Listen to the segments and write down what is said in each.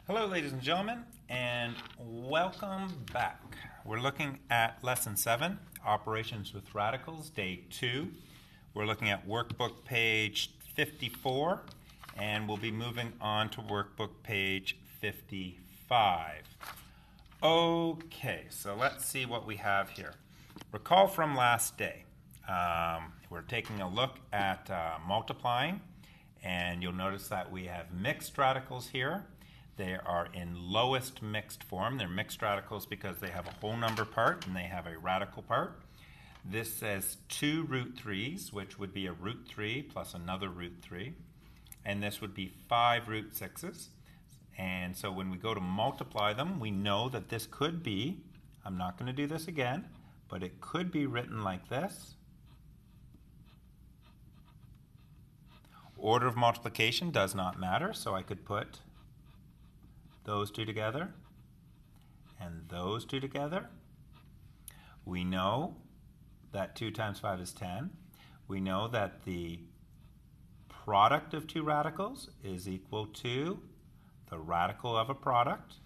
Hello, ladies and gentlemen, and welcome back. We're looking at Lesson 7, Operations with Radicals, Day 2. We're looking at workbook page 54, and we'll be moving on to workbook page 55. Okay, so let's see what we have here. Recall from last day. We're taking a look at multiplying, and you'll notice that we have mixed radicals here. They are in lowest mixed form. They're mixed radicals because they have a whole number part and they have a radical part. This says 2 root 3's, which would be a root 3 plus another root 3. And this would be 5 root 6's. And so when we go to multiply them, we know that this could be, I'm not going to do this again, but it could be written like this. Order of multiplication does not matter, so I could put those two together and those two together. We know that 2 times 5 is 10. We know that the product of two radicals is equal to the radical of a product.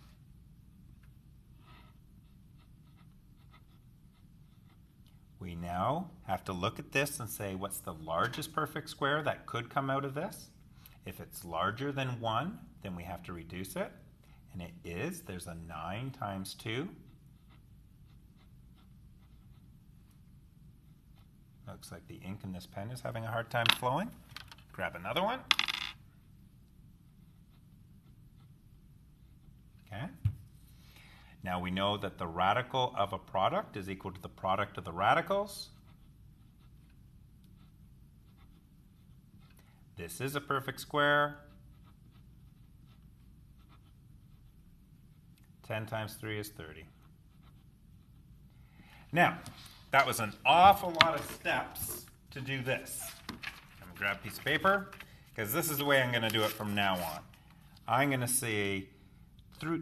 We now have to look at this and say, what's the largest perfect square that could come out of this? If it's larger than 1, then we have to reduce it. And it is. There's a 9 times 2. Looks like the ink in this pen is having a hard time flowing. Grab another one. Okay. Now we know that the radical of a product is equal to the product of the radicals. This is a perfect square. 10 times 3 is 30. Now, that was an awful lot of steps to do this. I'm going to grab a piece of paper, because this is the way I'm going to do it from now on. I'm going to say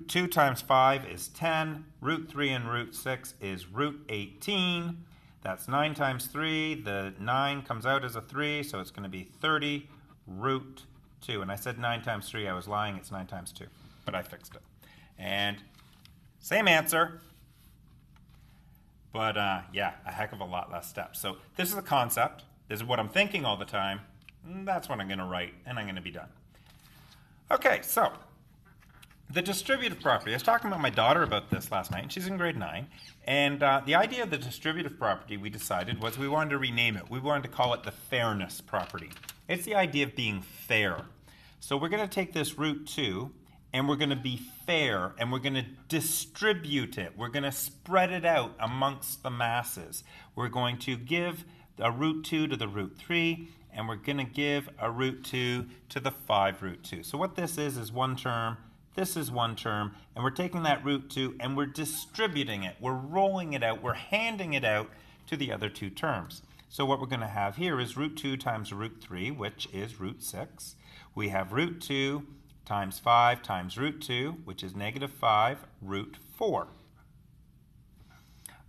2 times 5 is 10, root 3 and root 6 is root 18. That's 9 times 3. The 9 comes out as a 3, so it's going to be 30 root 2. And I said 9 times 3. I was lying. It's 9 times 2. But I fixed it. And same answer, but yeah, a heck of a lot less steps. So this is a concept. This is what I'm thinking all the time. That's what I'm going to write, and I'm going to be done. Okay, so the distributive property. I was talking about my daughter about this last night, and she's in grade 9. And the idea of the distributive property we decided was we wanted to rename it. We wanted to call it the fairness property. It's the idea of being fair. So we're going to take this root 2, and we're going to be fair, and we're going to distribute it. We're going to spread it out amongst the masses. We're going to give a root 2 to the root 3, and we're going to give a root 2 to the 5 root 2. So what this is one term, this is one term, and we're taking that root 2 and we're distributing it. We're rolling it out. We're handing it out to the other two terms. So what we're going to have here is root 2 times root 3, which is root 6. We have root 2 times 5 times root 2, which is negative 5 root 4.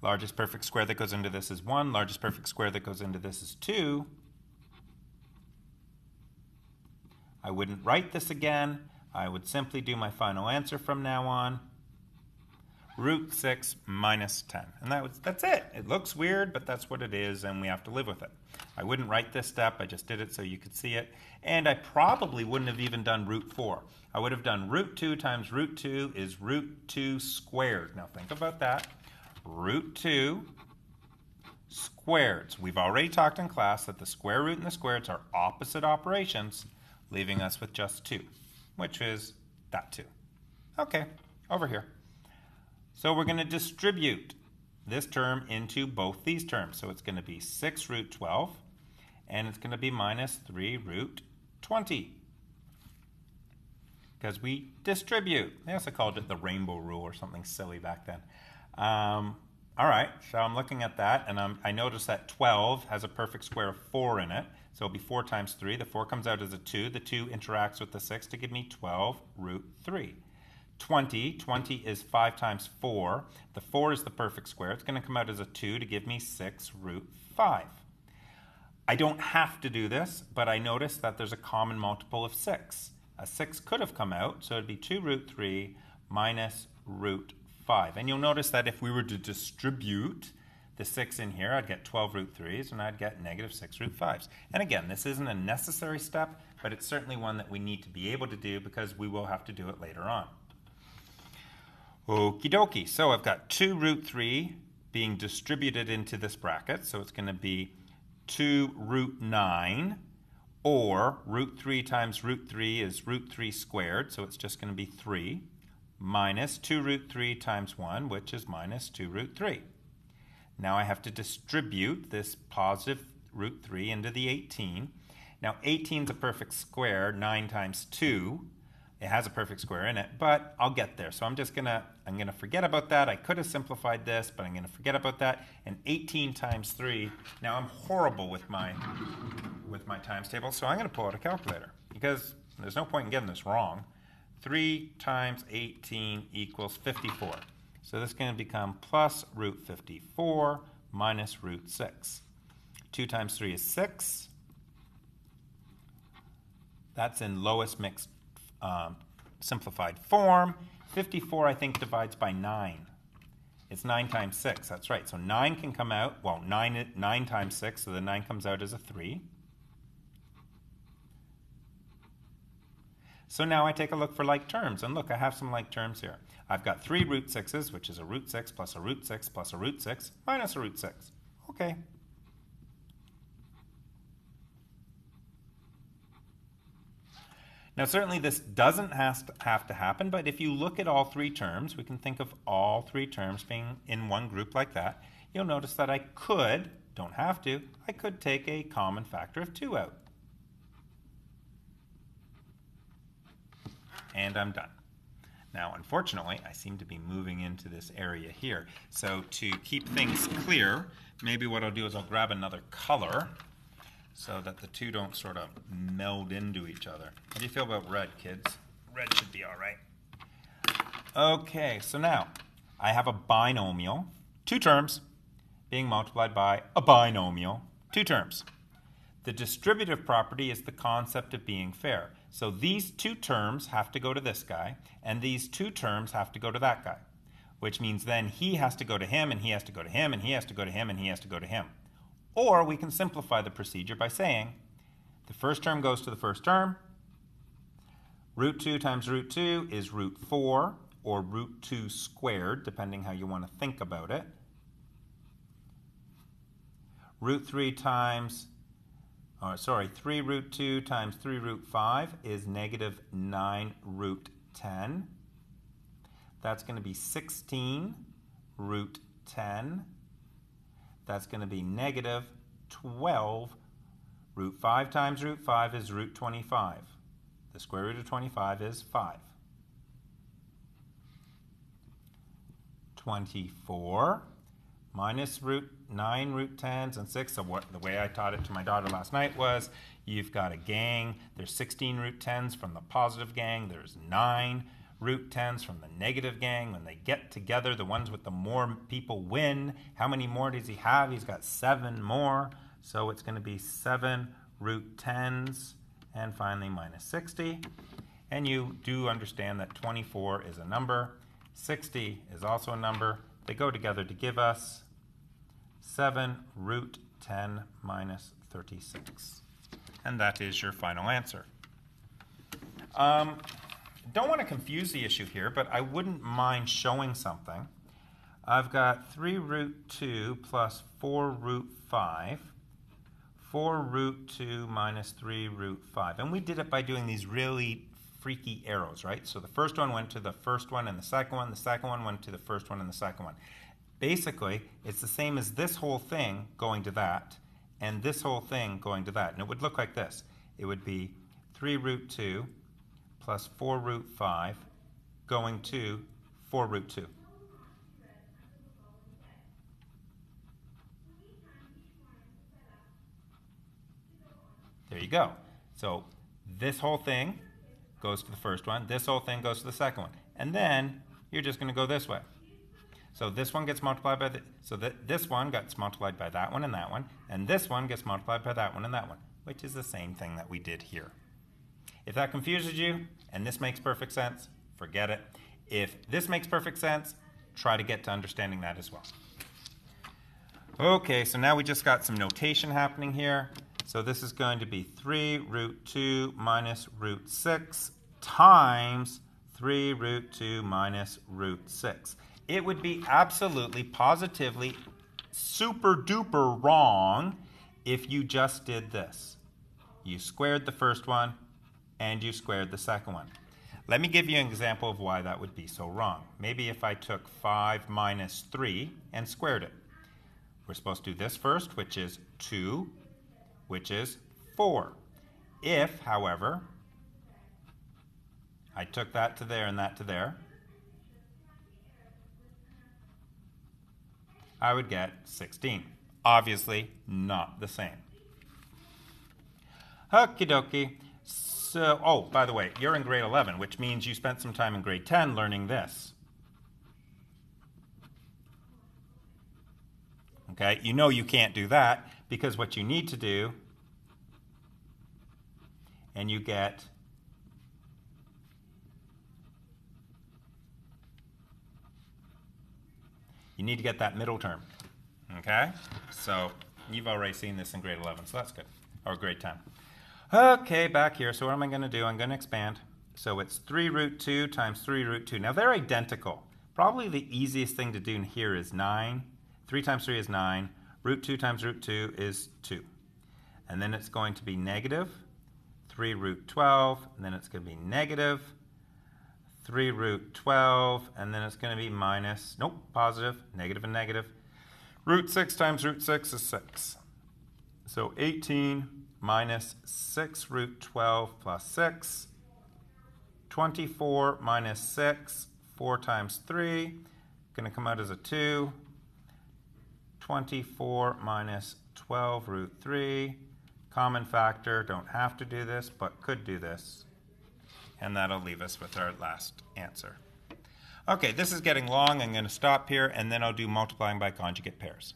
Largest perfect square that goes into this is 1. Largest perfect square that goes into this is 2. I wouldn't write this again. I would simply do my final answer from now on. Root 6 minus 10. And that's it. It looks weird, but that's what it is, and we have to live with it. I wouldn't write this step. I just did it so you could see it. And I probably wouldn't have even done root 4. I would have done root 2 times root 2 is root 2 squared. Now think about that. Root 2 squareds. We've already talked in class that the square root and the squareds are opposite operations, leaving us with just 2, which is that 2. Okay, over here. So we're going to distribute this term into both these terms. So it's going to be 6 root 12, and it's going to be minus 3 root 20. Because we distribute. They also called it the rainbow rule or something silly back then. All right, so I'm looking at that, and I notice that 12 has a perfect square of 4 in it. So it'll be 4 times 3. The 4 comes out as a 2. The 2 interacts with the 6 to give me 12 root 3. 20 is 5 times 4. The 4 is the perfect square. It's going to come out as a 2 to give me 6 root 5. I don't have to do this, but I notice that there's a common multiple of 6. a 6 could have come out, so it'd be 2 root 3 minus root 5. And you'll notice that if we were to distribute the 6 in here, I'd get 12 root 3's, and I'd get negative 6 root 5's. And again, this isn't a necessary step, but it's certainly one that we need to be able to do because we will have to do it later on. Okie dokie. So I've got 2 root 3 being distributed into this bracket, so it's going to be 2 root 9, or root 3 times root 3 is root 3 squared, so it's just going to be 3, minus 2 root 3 times 1, which is minus 2 root 3. Now I have to distribute this positive root 3 into the 18. Now 18 is a perfect square, 9 times 2. It has a perfect square in it, but I'll get there. So I'm gonna forget about that. I could have simplified this, but I'm gonna forget about that. And 18 times 3, now I'm horrible with my times table, so I'm gonna pull out a calculator because there's no point in getting this wrong. 3 times 18 equals 54. So this is going to become plus root 54 minus root 6. 2 times 3 is 6. That's in lowest mixed simplified form. 54, I think, divides by 9. It's 9 times 6. That's right. So 9 can come out. Well, 9 times 6, so the 9 comes out as a 3. So now I take a look for like terms, and look, I have some like terms here. I've got 3 root 6's, which is a root 6 plus a root 6 plus a root 6 minus a root 6. Okay. Now certainly this doesn't have to happen, but if you look at all 3 terms, we can think of all 3 terms being in one group like that. You'll notice that I could, don't have to, I could take a common factor of 2 out. And I'm done. Now, unfortunately, I seem to be moving into this area here. So to keep things clear, maybe what I'll do is I'll grab another color so that the two don't sort of meld into each other. How do you feel about red, kids? Red should be all right. Okay, so now I have a binomial, 2 terms, being multiplied by a binomial, 2 terms. The distributive property is the concept of being fair. So these 2 terms have to go to this guy, and these 2 terms have to go to that guy, which means then he has to go to him, and he has to go to him, and he has to go to him, and he has to go to him. Or we can simplify the procedure by saying the first term goes to the first term. Root 2 times root 2 is root 4, or root 2 squared, depending how you want to think about it. Root 3 times 3 root 2 times 3 root 5 is negative 9 root 10. That's going to be 16 root 10. That's going to be negative 12. Root 5 times root 5 is root 25. The square root of 25 is 5. 24 minus root 9 root 10s and 6. So the way I taught it to my daughter last night was you've got a gang. There's 16 root 10s from the positive gang. There's 9 root 10s from the negative gang. When they get together, the ones with the more people win. How many more does he have? He's got 7 more. So it's going to be 7 root 10s and finally minus 60. And you do understand that 24 is a number. 60 is also a number. They go together to give us 7 root 10 minus 36. And that is your final answer. Don't want to confuse the issue here, but I wouldn't mind showing something. I've got 3 root 2 plus 4 root 5. 4 root 2 minus 3 root 5. And we did it by doing these really freaky arrows, right? So the first one went to the first one and the second one went to the first one and the second one. Basically, it's the same as this whole thing going to that, and this whole thing going to that. And it would look like this. It would be 3 root 2 plus 4 root 5 going to 4 root 2. There you go. So this whole thing goes to the first one. This whole thing goes to the second one. And then you're just going to go this way. So this one gets multiplied by this one gets multiplied by that one, and this one gets multiplied by that one and that one, which is the same thing that we did here. If that confuses you and this makes perfect sense, forget it. If this makes perfect sense, try to get to understanding that as well. Okay, so now we just got some notation happening here. So this is going to be 3 root 2 minus root 6 times 3 root 2 minus root 6. It would be absolutely, positively, super duper wrong if you just did this. You squared the first one and you squared the second one. Let me give you an example of why that would be so wrong. Maybe if I took 5 minus 3 and squared it. We're supposed to do this first, which is 2, which is 4. If, however, I took that to there and that to there, I would get 16. Obviously, not the same. Okie dokie. So, oh, by the way, you're in grade 11, which means you spent some time in grade 10 learning this. Okay, you know you can't do that because what you need to do, and you get you need to get that middle term. Okay, so you've already seen this in grade 11, so that's good, or grade 10. Okay, back here, so what am I going to do? I'm going to expand. So it's 3 root 2 times 3 root 2. Now they're identical. Probably the easiest thing to do here is 9. 3 times 3 is 9. Root 2 times root 2 is 2. And then it's going to be negative 3 root 12, and then it's going to be negative 3 root 12, and then it's going to be minus, nope, positive, negative and negative. Root 6 times root 6 is 6. So 18 minus 6 root 12 plus 6. 24 minus 6, 4 times 3, going to come out as a 2. 24 minus 12 root 3. Common factor, don't have to do this, but could do this. And that'll leave us with our last answer. Okay, this is getting long. I'm going to stop here, and then I'll do multiplying by conjugate pairs.